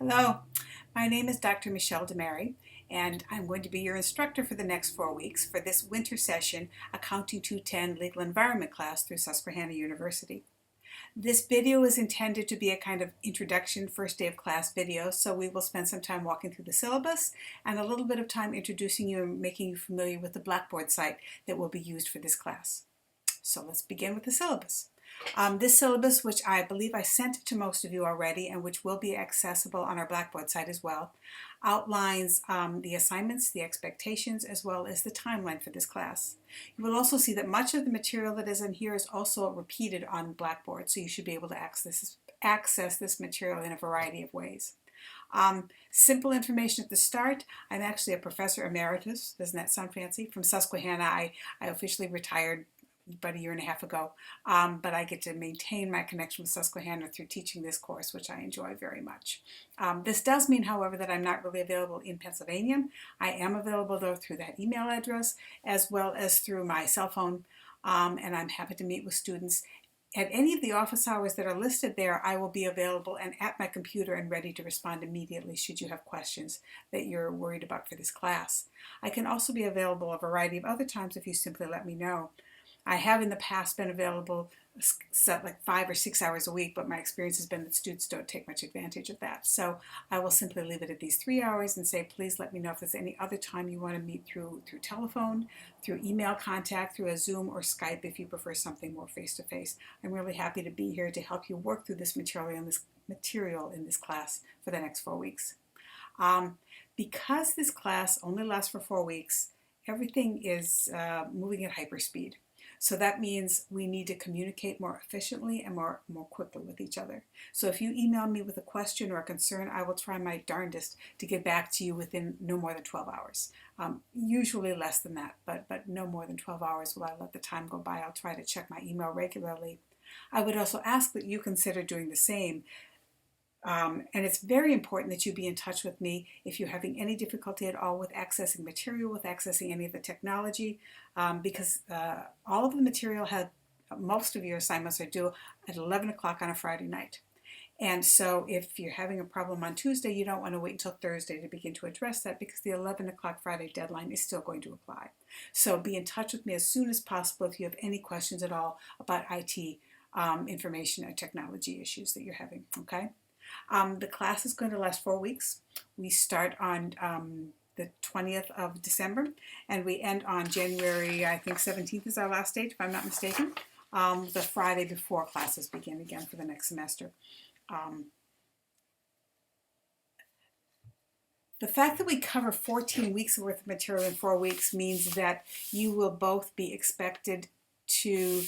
Hello, my name is Dr. Michelle DeMary, and I'm going to be your instructor for the next 4 weeks for this winter session, Accounting 210 Legal Environment class through Susquehanna University. This video is intended to be a kind of introduction, first day of class video, so we will spend some time walking through the syllabus and a little bit of time introducing you and making you familiar with the Blackboard site that will be used for this class. So let's begin with the syllabus. This syllabus, which I believe I sent to most of you already and which will be accessible on our Blackboard site as well, outlines the assignments, the expectations, as well as the timeline for this class. You will also see that much of the material that is in here is also repeated on Blackboard, so you should be able to access this material in a variety of ways. Simple information at the start. I'm actually a professor emeritus, doesn't that sound fancy, from Susquehanna. I officially retired about 1.5 years ago, but I get to maintain my connection with Susquehanna through teaching this course, which I enjoy very much. This does mean, however, that I'm not really available in Pennsylvania. I am available, though, through that email address, as well as through my cell phone, and I'm happy to meet with students. At any of the office hours that are listed there, I will be available and at my computer and ready to respond immediately should you have questions that you're worried about for this class. I can also be available a variety of other times if you simply let me know. I have in the past been available like 5 or 6 hours a week, but my experience has been that students don't take much advantage of that. So I will simply leave it at these 3 hours and say, please let me know if there's any other time you want to meet through telephone, through email contact, through a Zoom or Skype if you prefer something more face-to-face. I'm really happy to be here to help you work through this material in this class for the next 4 weeks. Because this class only lasts for 4 weeks, everything is moving at hyperspeed. So that means we need to communicate more efficiently and more quickly with each other. So if you email me with a question or a concern, I will try my darndest to get back to you within no more than 12 hours. Usually less than that, but no more than 12 hours will I let the time go by. I'll try to check my email regularly. I would also ask that you consider doing the same. And it's very important that you be in touch with me if you're having any difficulty at all with accessing material, with accessing any of the technology, because all of the material most of your assignments are due at 11 o'clock on a Friday night. And so if you're having a problem on Tuesday, you don't want to wait until Thursday to begin to address that because the 11 o'clock Friday deadline is still going to apply. So be in touch with me as soon as possible if you have any questions at all about IT information or technology issues that you're having, okay? The class is going to last 4 weeks. We start on the 20th of December and we end on January, I think 17th is our last date, if I'm not mistaken, the Friday before classes begin again for the next semester. The fact that we cover 14 weeks worth of material in 4 weeks means that you will both be expected to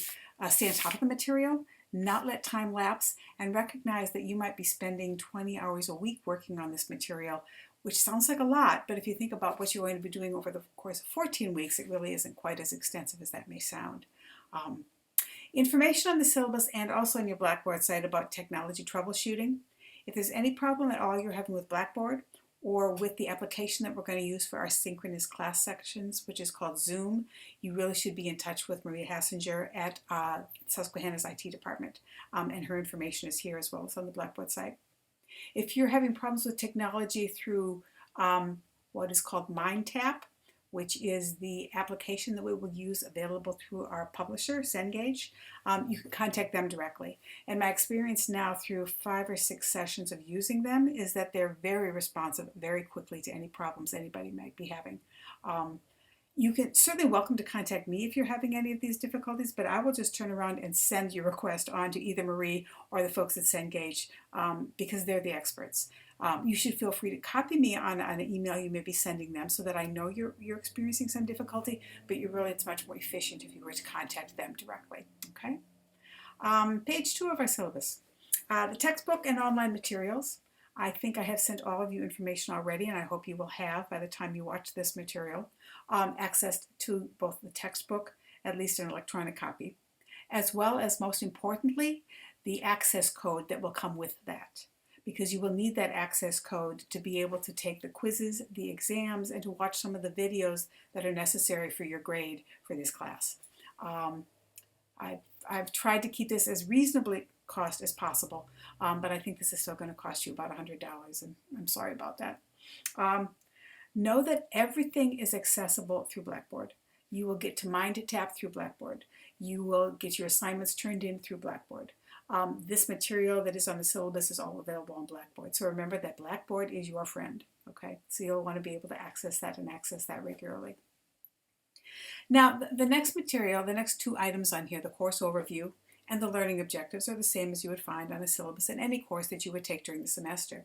stay on top of the material, not let time lapse, and recognize that you might be spending 20 hours a week working on this material, which sounds like a lot, but if you think about what you're going to be doing over the course of 14 weeks, it really isn't quite as extensive as that may sound. Information on the syllabus and also on your Blackboard site about technology troubleshooting. If there's any problem at all you're having with Blackboard or with the application that we're going to use for our synchronous class sections, which is called Zoom, you really should be in touch with Maria Hassinger at Susquehanna's IT department, and her information is here as well as on the Blackboard site. If you're having problems with technology through what is called MindTap, which is the application that we will use available through our publisher, Cengage, you can contact them directly. And my experience now through 5 or 6 sessions of using them is that they're very responsive very quickly to any problems anybody might be having. You can certainly welcome to contact me if you're having any of these difficulties, but I will just turn around and send your request on to either Marie or the folks at Cengage because they're the experts. You should feel free to copy me on an email you may be sending them so that I know you're experiencing some difficulty, but it's much more efficient if you were to contact them directly. Okay? Page 2 of our syllabus. The textbook and online materials. I think I have sent all of you information already, and I hope you will have, by the time you watch this material, access to both the textbook, at least an electronic copy, as well as, most importantly, the access code that will come with that, because you will need that access code to be able to take the quizzes, the exams, and to watch some of the videos that are necessary for your grade for this class. I've tried to keep this as reasonably cost as possible. But I think this is still going to cost you about $100, and I'm sorry about that. Um, know that everything is accessible through Blackboard. You will get to Mind to Tap through Blackboard. You will get your assignments turned in through Blackboard. This material that is on the syllabus is all available on Blackboard. So remember that Blackboard is your friend, okay? So you'll want to be able to access that and access that regularly. Now, the next material, the next two items on here, the course overview and the learning objectives, are the same as you would find on a syllabus in any course that you would take during the semester.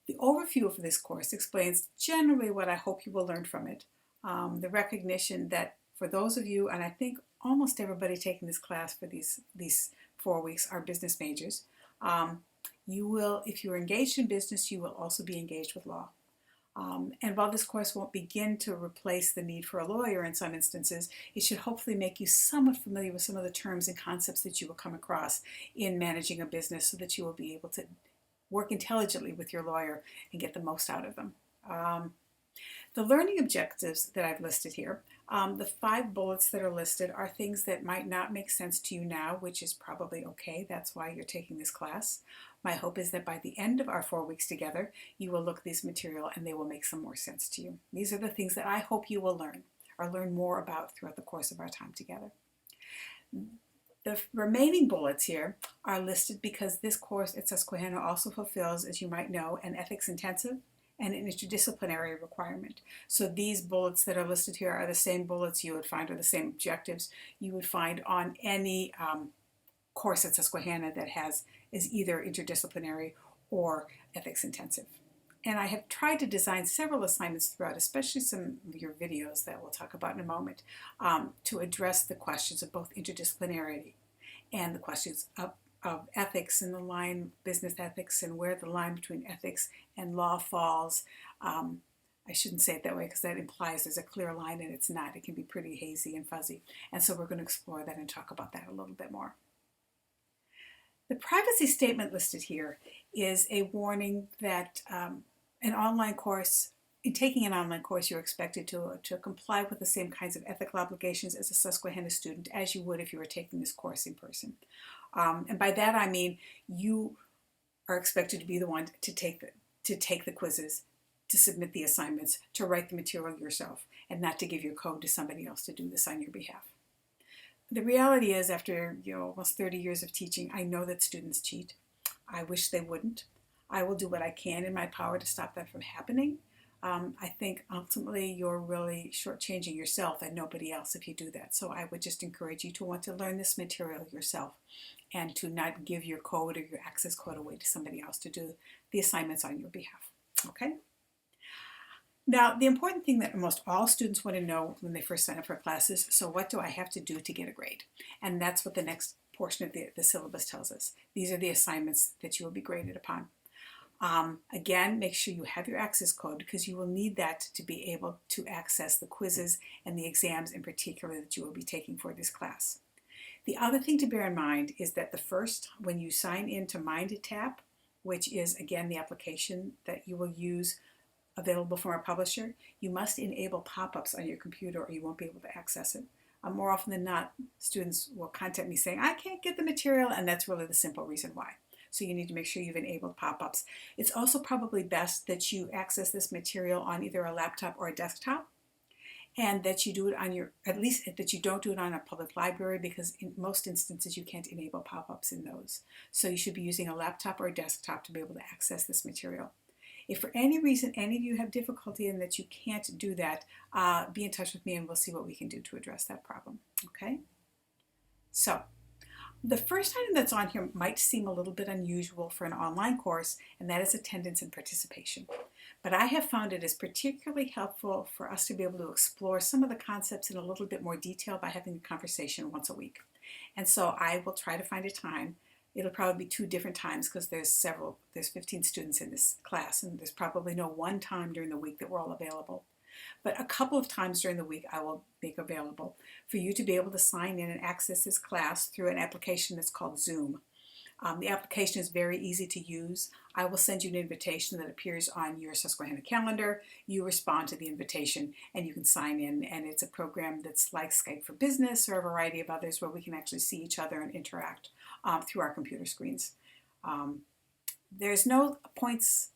The overview of this course explains generally what I hope you will learn from it. The recognition that for those of you, and I think almost everybody taking this class for these 4 weeks are business majors. You will, if you're engaged in business, you will also be engaged with law. And while this course won't begin to replace the need for a lawyer in some instances, it should hopefully make you somewhat familiar with some of the terms and concepts that you will come across in managing a business so that you will be able to work intelligently with your lawyer and get the most out of them. The learning objectives that I've listed here, the 5 bullets that are listed are things that might not make sense to you now, which is probably okay. That's why you're taking this class. My hope is that by the end of our 4 weeks together, you will look at this material and they will make some more sense to you. These are the things that I hope you will learn or learn more about throughout the course of our time together. The remaining bullets here are listed because this course at Susquehanna also fulfills, as you might know, an ethics intensive and an interdisciplinary requirement. So these bullets that are listed here are the same bullets you would find, or the same objectives you would find on any course at Susquehanna that is either interdisciplinary or ethics intensive. And I have tried to design several assignments throughout, especially some of your videos that we'll talk about in a moment, to address the questions of both interdisciplinarity and the questions of ethics and the line, business ethics, and where the line between ethics and law falls. I shouldn't say it that way because that implies there's a clear line, and it's not. It can be pretty hazy and fuzzy. And so we're going to explore that and talk about that a little bit more. The privacy statement listed here is a warning that an online course, in taking an online course, you're expected to comply with the same kinds of ethical obligations as a Susquehanna student as you would if you were taking this course in person. And by that I mean you are expected to be the one to take the quizzes, to submit the assignments, to write the material yourself, and not to give your code to somebody else to do this on your behalf. The reality is, after almost 30 years of teaching, I know that students cheat. I wish they wouldn't. I will do what I can in my power to stop that from happening. I think ultimately you're really shortchanging yourself and nobody else if you do that. So I would just encourage you to want to learn this material yourself and to not give your code or your access code away to somebody else to do the assignments on your behalf. Okay? Now, the important thing that almost all students want to know when they first sign up for classes, so what do I have to do to get a grade? And that's what the next portion of the syllabus tells us. These are the assignments that you will be graded upon. Again, make sure you have your access code because you will need that to be able to access the quizzes and the exams in particular that you will be taking for this class. The other thing to bear in mind is that when you sign into Mind to Tap, which is again the application that you will use available from our publisher, you must enable pop-ups on your computer or you won't be able to access it. More often than not, students will contact me saying, I can't get the material, and that's really the simple reason why. So you need to make sure you've enabled pop-ups. It's also probably best that you access this material on either a laptop or a desktop, and that you do it on at least that you don't do it on a public library, because in most instances you can't enable pop-ups in those. So you should be using a laptop or a desktop to be able to access this material. If for any reason any of you have difficulty and that you can't do that, be in touch with me and we'll see what we can do to address that problem. Okay? So, the first item that's on here might seem a little bit unusual for an online course, and that is attendance and participation. But I have found it is particularly helpful for us to be able to explore some of the concepts in a little bit more detail by having a conversation once a week. And so I will try to find a time. It'll probably be 2 different times because there's 15 students in this class, and there's probably no one time during the week that we're all available. But a couple of times during the week I will make available for you to be able to sign in and access this class through an application that's called Zoom. The application is very easy to use. I will send you an invitation that appears on your Susquehanna calendar. You respond to the invitation and you can sign in, and it's a program that's like Skype for Business or a variety of others where we can actually see each other and interact through our computer screens. There's no points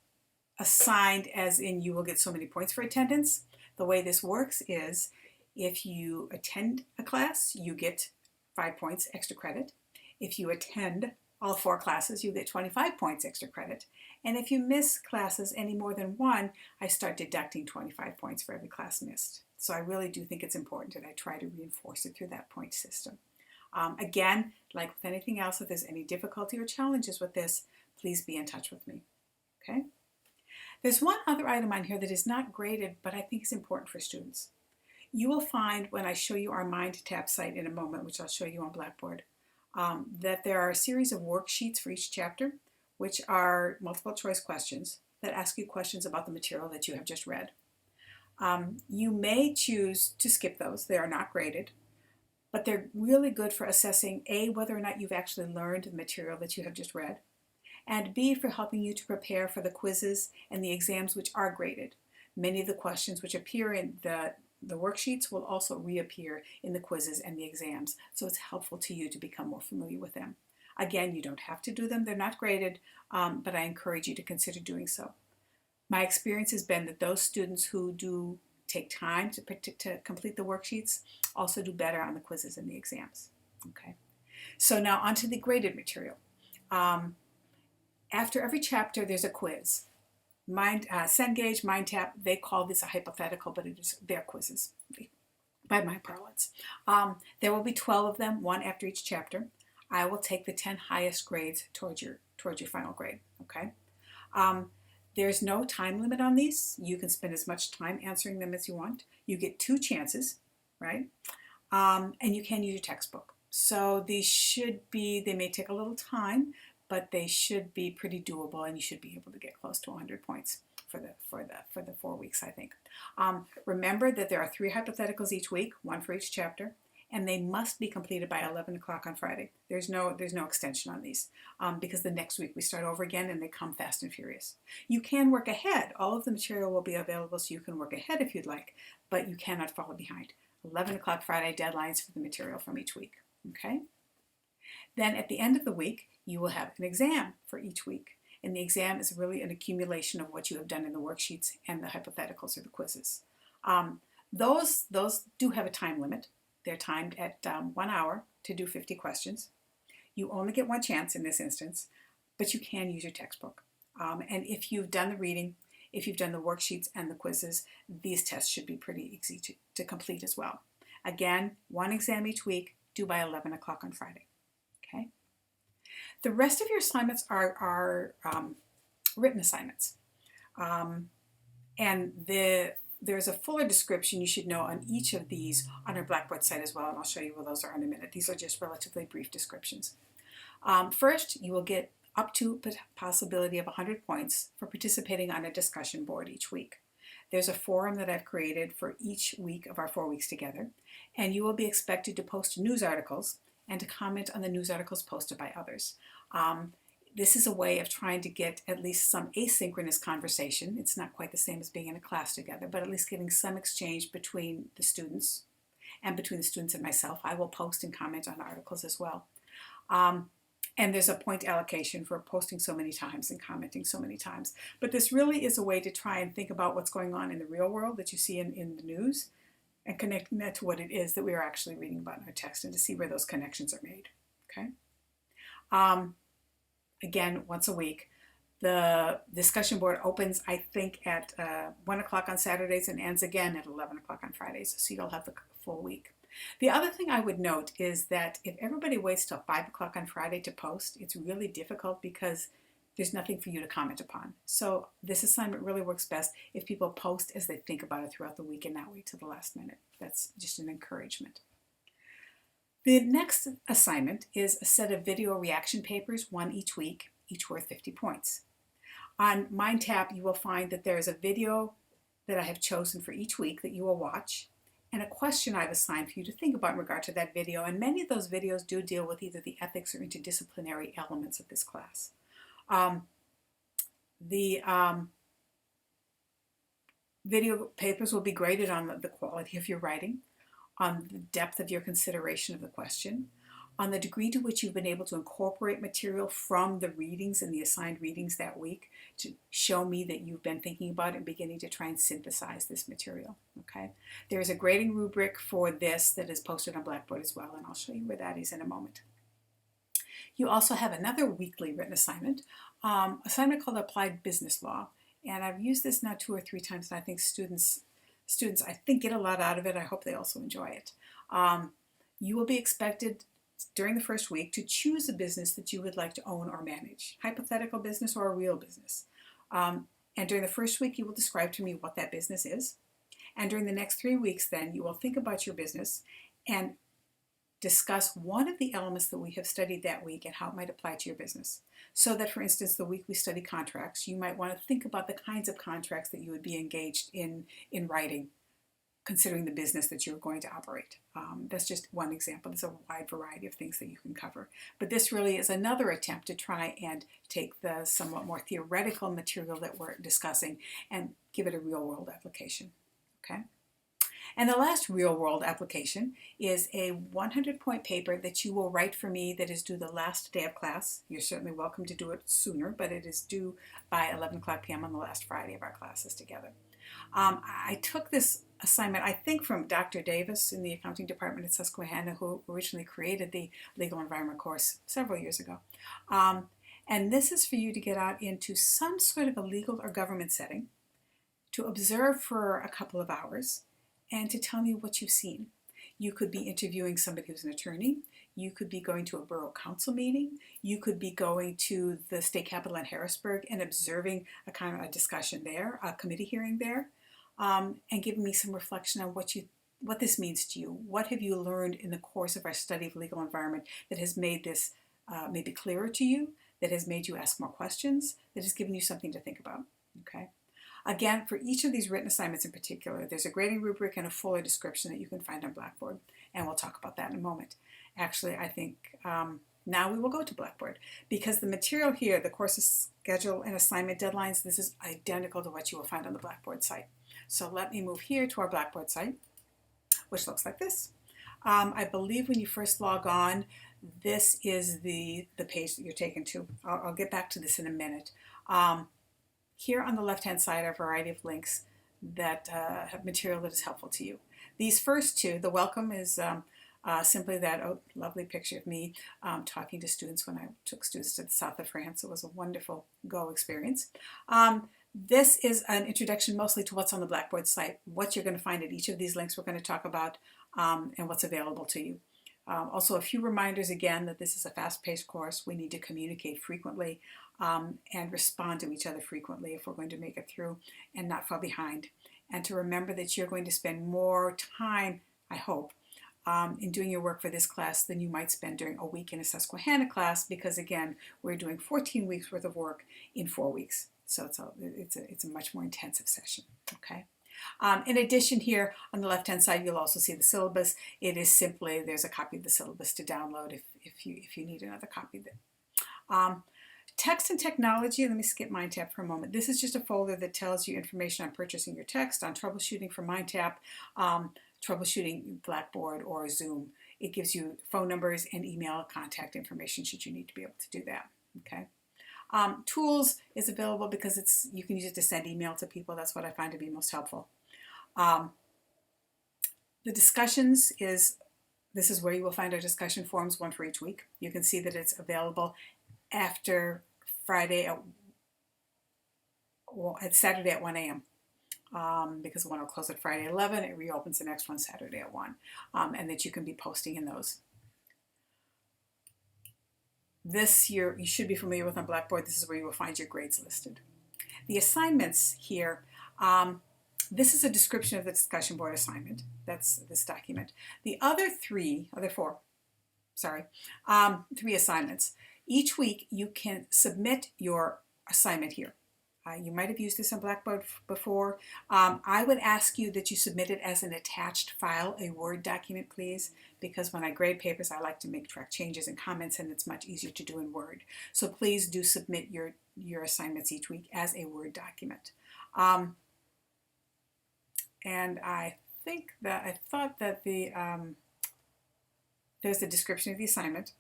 assigned as in you will get so many points for attendance. The way this works is if you attend a class, you get 5 points extra credit. If you attend all 4 classes, you get 25 points extra credit. And if you miss classes any more than one, I start deducting 25 points for every class missed. So I really do think it's important that I try to reinforce it through that point system. Again, like with anything else, if there's any difficulty or challenges with this, please be in touch with me. Okay? There's one other item on here that is not graded, but I think is important for students. You will find when I show you our MindTap site in a moment, which I'll show you on Blackboard, that there are a series of worksheets for each chapter, which are multiple choice questions that ask you questions about the material that you have just read. You may choose to skip those. They are not graded, but they're really good for assessing A, whether or not you've actually learned the material that you have just read, and B, for helping you to prepare for the quizzes and the exams which are graded. Many of the questions which appear in the worksheets will also reappear in the quizzes and the exams, so it's helpful to you to become more familiar with them. Again, you don't have to do them. They're not graded, but I encourage you to consider doing so. My experience has been that those students who do take time to complete the worksheets also do better on the quizzes and the exams. Okay, so now onto the graded material. After every chapter, there's a quiz. Cengage, MindTap, they call this a hypothetical, but it is their quizzes, by my parlance. There will be 12 of them, one after each chapter. I will take the 10 highest grades towards your final grade, okay? There's no time limit on these. You can spend as much time answering them as you want. You get 2 chances, right? And you can use your textbook. So they may take a little time, but they should be pretty doable, and you should be able to get close to 100 points for the 4 weeks, I think. Remember that there are 3 hypotheticals each week, 1 for each chapter, and they must be completed by 11 o'clock on Friday. There's no extension on these because the next week we start over again and they come fast and furious. You can work ahead. All of the material will be available, so you can work ahead if you'd like, but you cannot fall behind. 11 o'clock Friday deadlines for the material from each week. Okay? Then at the end of the week, you will have an exam for each week. And the exam is really an accumulation of what you have done in the worksheets and the hypotheticals or the quizzes. Those do have a time limit. They're timed at 1 hour to do 50 questions. You only get 1 chance in this instance, but you can use your textbook. And if you've done the reading, if you've done the worksheets and the quizzes, these tests should be pretty easy to complete as well. Again, 1 exam each week, due by 11 o'clock on Friday. Okay? The rest of your assignments are written assignments. And there's a fuller description you should know on each of these on our Blackboard site as well, and I'll show you where those are in a minute. These are just relatively brief descriptions. First, you will get up to a possibility of 100 points for participating on a discussion board each week. There's a forum that I've created for each week of our 4 weeks together, and you will be expected to post news articles and to comment on the news articles posted by others. This is a way of trying to get at least some asynchronous conversation. It's not quite the same as being in a class together, but at least getting some exchange between the students and between the students and myself. I will post and comment on articles as well. And there's a point allocation for posting so many times and commenting so many times. But this really is a way to try and think about what's going on in the real world that you see in the news and connecting that to what it is that we are actually reading about in our text and to see where those connections are made. Okay? Again, once a week. The discussion board opens, I think, at 1 o'clock on Saturdays and ends again at 11 o'clock on Fridays, so you'll have the full week. The other thing I would note is that if everybody waits till 5 o'clock on Friday to post, it's really difficult because there's nothing for you to comment upon. So this assignment really works best if people post as they think about it throughout the week and not wait till the last minute. That's just an encouragement. The next assignment is a set of video reaction papers, 1 each week, each worth 50 points. On MindTap, you will find that there is a video that I have chosen for each week that you will watch, and a question I've assigned for you to think about in regard to that video. And many of those videos do deal with either the ethics or interdisciplinary elements of this class. The video papers will be graded on the quality of your writing, on the depth of your consideration of the question, on the degree to which you've been able to incorporate material from the readings and the assigned readings that week to show me that you've been thinking about it and beginning to try and synthesize this material. Okay, there's a grading rubric for this that is posted on Blackboard as well, and I'll show you where that is in a moment. You also have another weekly written assignment called Applied Business Law, and I've used this now 2 or 3 times, and I think students I think get a lot out of it. I hope they also enjoy it. You will be expected during the first week to choose a business that you would like to own or manage, hypothetical business or a real business. And during the first week, you will describe to me what that business is. And during the next 3 weeks, then, you will think about your business and discuss one of the elements that we have studied that week and how it might apply to your business. So that, for instance, the week we study contracts, you might want to think about the kinds of contracts that you would be engaged in writing, considering the business that you're going to operate. That's just one example. There's a wide variety of things that you can cover. But this really is another attempt to try and take the somewhat more theoretical material that we're discussing and give it a real-world application. Okay? And the last real-world application is a 100-point paper that you will write for me that is due the last day of class. You're certainly welcome to do it sooner, but it is due by 11 o'clock p.m. on the last Friday of our classes together. I took this assignment, I think, from Dr. Davis in the accounting department at Susquehanna, who originally created the legal environment course several years ago. And this is for you to get out into some sort of a legal or government setting, to observe for a couple of hours, and to tell me what you've seen. You could be interviewing somebody who's an attorney. You could be going to a borough council meeting. You could be going to the state capitol in Harrisburg and observing a kind of a discussion there, a committee hearing there, and giving me some reflection on what this means to you. What have you learned in the course of our study of legal environment that has made this maybe clearer to you, that has made you ask more questions, that has given you something to think about, okay? Again, for each of these written assignments in particular, there's a grading rubric and a fuller description that you can find on Blackboard, and we'll talk about that in a moment. Actually, I think now we will go to Blackboard, because the material here, the course's schedule and assignment deadlines, this is identical to what you will find on the Blackboard site. So let me move here to our Blackboard site, which looks like this. I believe when you first log on, this is the page that you're taken to. I'll get back to this in a minute. Here on the left-hand side are a variety of links that have material that is helpful to you. These first two, the welcome is simply that lovely picture of me talking to students when I took students to the south of France. It was a wonderful Go experience. This is an introduction mostly to what's on the Blackboard site, what you're going to find at each of these links we're going to talk about, and what's available to you. Also, a few reminders again that this is a fast-paced course. We need to communicate frequently and respond to each other frequently if we're going to make it through and not fall behind. And to remember that you're going to spend more time, I hope, in doing your work for this class than you might spend during a week in a Susquehanna class, because again, we're doing 14 weeks worth of work in 4 weeks. So it's a much more intensive session, okay? In addition, here on the left-hand side, you'll also see the syllabus. It is simply, there's a copy of the syllabus to download if you need another copy of it. Text and technology, let me skip MindTap for a moment. This is just a folder that tells you information on purchasing your text, on troubleshooting for MindTap, troubleshooting Blackboard or Zoom. It gives you phone numbers and email contact information should you need to be able to do that, okay? Tools is available because you can use it to send email to people. That's what I find to be most helpful. The discussions this is where you will find our discussion forums, one for each week. You can see that it's available after Friday at Saturday at 1 a.m. Because one will close at Friday at 11. It reopens the next one Saturday at 1, and that you can be posting in those. This you should be familiar with on Blackboard. This is where you will find your grades listed. The assignments here, this is a description of the discussion board assignment. That's this document. The other three assignments. Each week you can submit your assignment here. You might have used this on Blackboard before. I would ask you that you submit it as an attached file, a Word document, please, because when I grade papers, I like to make track changes and comments, and it's much easier to do in Word. So please do submit your assignments each week as a Word document. And I thought that there's the description of the assignment,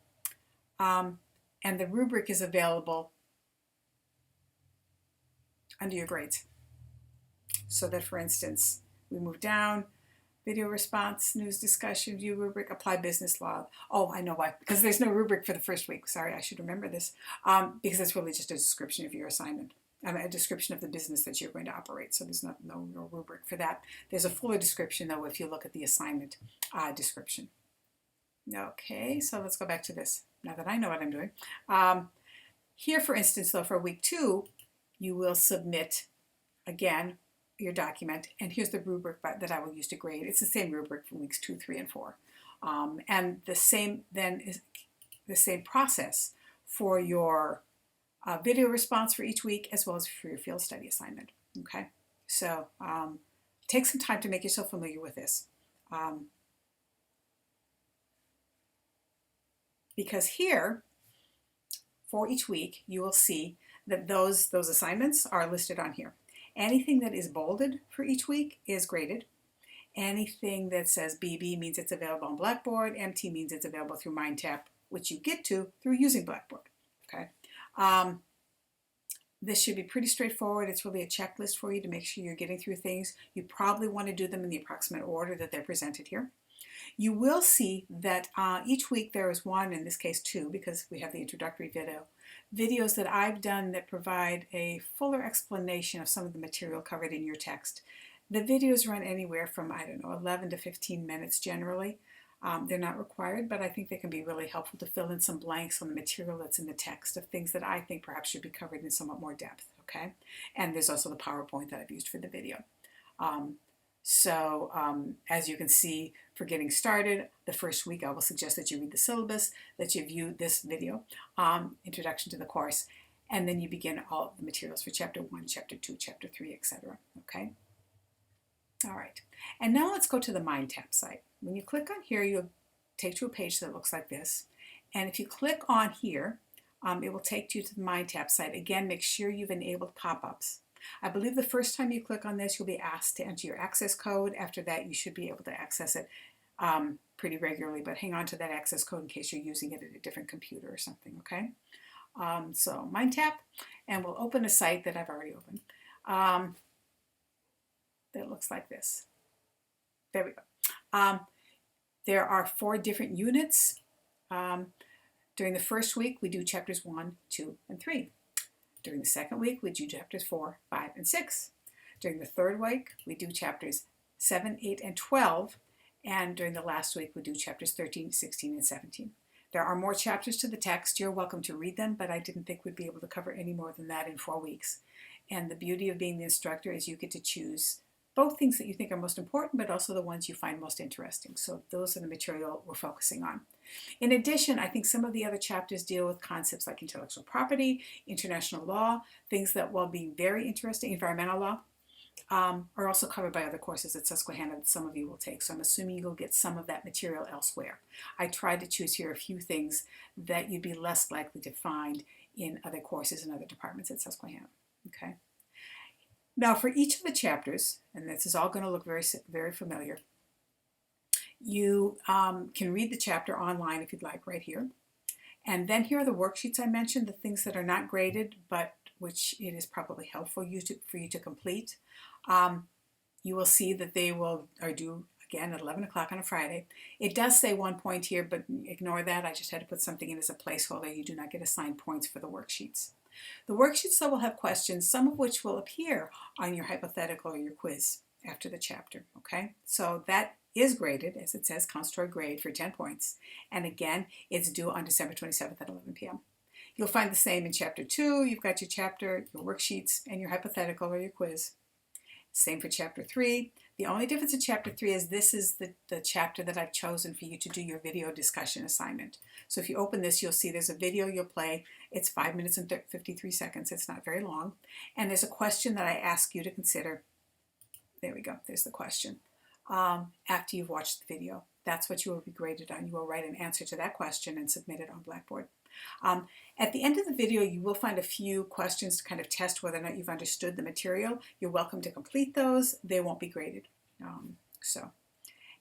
and the rubric is available under your grades. So that, for instance, we move down, video response, news discussion, view rubric, apply business law. Oh, I know why. Because there's no rubric for the first week. Sorry, I should remember this. Because it's really just a description of your assignment. A description of the business that you're going to operate. So there's no rubric for that. There's a fuller description, though, if you look at the assignment description. Okay, so let's go back to this, now that I know what I'm doing. Here, for instance, though, for week 2, you will submit, again, your document, and here's the rubric that I will use to grade. It's the same rubric for weeks 2, 3, and 4. And the same then is the same process for your video response for each week, as well as for your field study assignment. Okay, so take some time to make yourself familiar with this. Because here, for each week, you will see that those assignments are listed on here. Anything that is bolded for each week is graded. Anything that says BB means it's available on Blackboard. MT means it's available through MindTap, which you get to through using Blackboard. Okay. This should be pretty straightforward. It's really a checklist for you to make sure you're getting through things. You probably want to do them in the approximate order that they're presented here. You will see that each week there is one, in this case 2, because we have the introductory videos that I've done that provide a fuller explanation of some of the material covered in your text. The videos run anywhere from, 11 to 15 minutes generally. They're not required, but I think they can be really helpful to fill in some blanks on the material that's in the text of things that I think perhaps should be covered in somewhat more depth, okay? And there's also the PowerPoint that I've used for the video. As you can see, for getting started, the first week I will suggest that you read the syllabus, that you view this video, introduction to the course, and then you begin all of the materials for Chapter 1, Chapter 2, Chapter 3, etc. Okay? All right. And now let's go to the MindTap site. When you click on here, you'll take to a page that looks like this. And if you click on here, it will take you to the MindTap site. Again, make sure you've enabled pop-ups. I believe the first time you click on this, you'll be asked to enter your access code. After that, you should be able to access it pretty regularly, but hang on to that access code in case you're using it at a different computer or something, okay? So MindTap, and we'll open a site that I've already opened that looks like this. There we go. There are 4 different units. During the first week, we do chapters 1, 2, and 3. During the second week, we do chapters 4, 5, and 6. During the third week, we do chapters 7, 8, and 12. And during the last week, we do chapters 13, 16, and 17. There are more chapters to the text. You're welcome to read them, but I didn't think we'd be able to cover any more than that in 4 weeks. And the beauty of being the instructor is you get to choose both things that you think are most important, but also the ones you find most interesting. So those are the material we're focusing on. In addition, I think some of the other chapters deal with concepts like intellectual property, international law, things that, while being very interesting, environmental law, are also covered by other courses at Susquehanna that some of you will take. So I'm assuming you'll get some of that material elsewhere. I tried to choose here a few things that you'd be less likely to find in other courses and other departments at Susquehanna. Okay. Now for each of the chapters, and this is all going to look very, very familiar, you can read the chapter online if you'd like, right here. And then here are the worksheets I mentioned, the things that are not graded, but which it is probably helpful for you to complete. You will see that they are due again at 11 o'clock on a Friday. It does say 1 point here, but ignore that. I just had to put something in as a placeholder. You do not get assigned points for the worksheets. The worksheets, though, will have questions, some of which will appear on your hypothetical or your quiz after the chapter, okay? So that is graded, as it says, counts toward grade for 10 points. And again, it's due on December 27th at 11 p.m. You'll find the same in Chapter 2. You've got your chapter, your worksheets, and your hypothetical or your quiz. Same for Chapter 3. The only difference in Chapter 3 is this is the chapter that I've chosen for you to do your video discussion assignment. So if you open this, you'll see there's a video you'll play. It's 5 minutes and 53 seconds. It's not very long. And there's a question that I ask you to consider. There we go. There's the question. After you've watched the video. That's what you will be graded on. You will write an answer to that question and submit it on Blackboard. At the end of the video, you will find a few questions to kind of test whether or not you've understood the material. You're welcome to complete those. They won't be graded.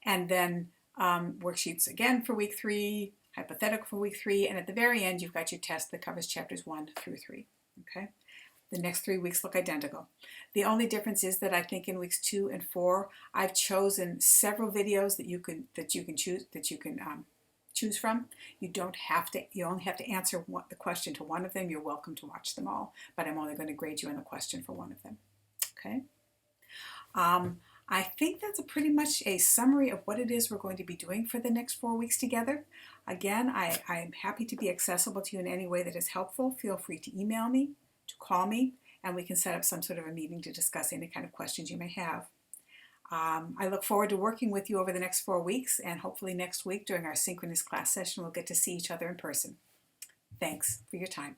And then worksheets again for week 3, hypothetical for week 3, and at the very end you've got your test that covers chapters 1 through 3. Okay? The next 3 weeks look identical. The only difference is that I think in weeks 2 and 4 I've chosen several videos that you can choose from. You don't have to. You only have to answer the question to one of them. You're welcome to watch them all, but I'm only going to grade you on the question for one of them. Okay. I think that's pretty much a summary of what it is we're going to be doing for the next 4 weeks together. Again, I am happy to be accessible to you in any way that is helpful. Feel free to email me, to call me, and we can set up some sort of a meeting to discuss any kind of questions you may have. I look forward to working with you over the next 4 weeks, and hopefully next week during our synchronous class session we'll get to see each other in person. Thanks for your time.